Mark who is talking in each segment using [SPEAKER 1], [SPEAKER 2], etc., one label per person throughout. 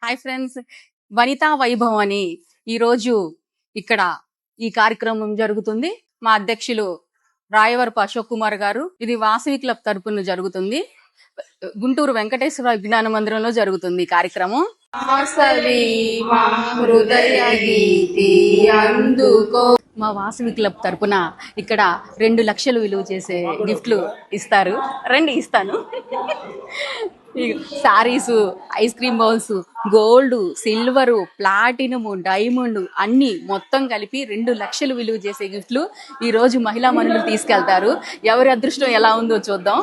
[SPEAKER 1] Hi friends, Vanitha వైభవం అని ఈరోజు ఇక్కడ ఈ కార్యక్రమం జరుగుతుంది. మా అధ్యక్షులు రాయవరపు అశోక్ కుమార్ గారు. ఇది వాసవి క్లబ్ తరపున జరుగుతుంది. గుంటూరు వెంకటేశ్వర విజ్ఞాన మందిరంలో జరుగుతుంది ఈ కార్యక్రమం. మా వాసవి క్లబ్ తరపున ఇక్కడ 2 లక్షలు విలువ చేసే గిఫ్ట్లు ఇస్తారు. రండి, ఇస్తాను. Saris, ice cream bowls, gold, silver, platinum, diamond అన్ని మొత్తం కలిపి 2 లక్షలు విలువ చేసే గిఫ్ట్లు ఈ రోజు మహిళా మనులు తీసుకెళ్తారు. ఎవరి అదృష్టం ఎలా ఉందో చూద్దాం.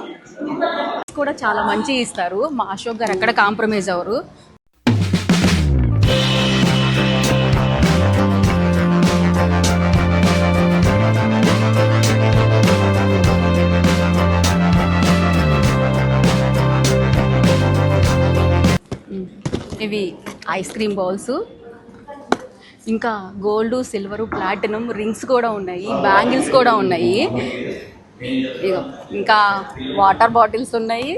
[SPEAKER 1] కూడా చాలా మంచి ఇస్తారు. మా అశోక్ గారు ఎక్కడ కాంప్రమైజ్ అవరు. ఇవి ఐస్ క్రీమ్ బౌల్స్, ఇంకా గోల్డ్, సిల్వరు, ప్లాటినం రింగ్స్ కూడా ఉన్నాయి, బ్యాంగిల్స్ కూడా ఉన్నాయి. ఇంకా వాటర్ బాటిల్స్ ఉన్నాయి.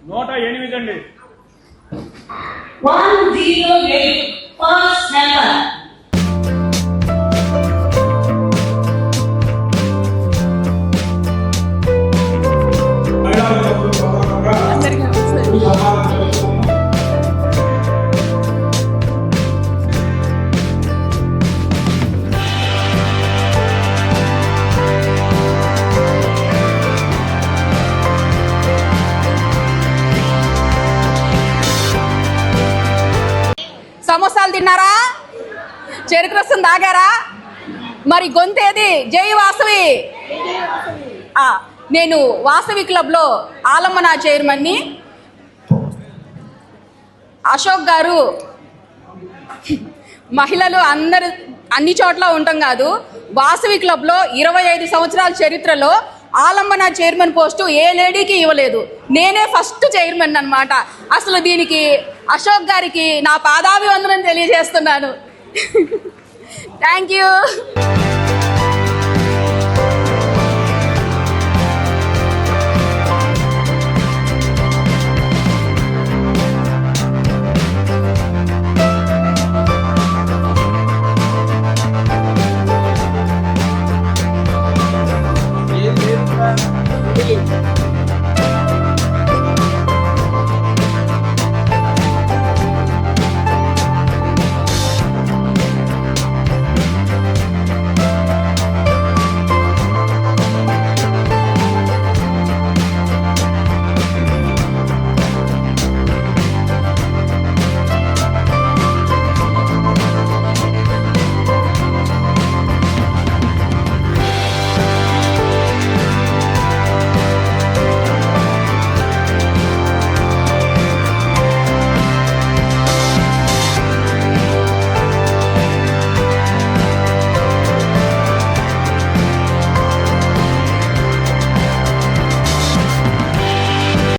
[SPEAKER 2] నోట 8 అండి.
[SPEAKER 3] 108 ఫస్ట్ నెంబర్.
[SPEAKER 1] సమోసాలు తిన్నారా? చెరుకు రసం తాగారా? మరి గొంతేది? జై వాసవి. నేను వాసవి క్లబ్లో ఆలమ్మన చైర్మన్ని. అశోక్ గారు మహిళలు అందరు అన్ని చోట్ల ఉంటాం కాదు, వాసవి క్లబ్లో 25 సంవత్సరాల చరిత్రలో ఆలంబన చైర్మన్ పోస్టు ఏ లేడీకి ఇవ్వలేదు. నేనే ఫస్ట్ చైర్మన్ అన్నమాట. అసలు దీనికి అశోక్ గారికి నా పాదాభివందనం తెలియజేస్తున్నాను. Thank you.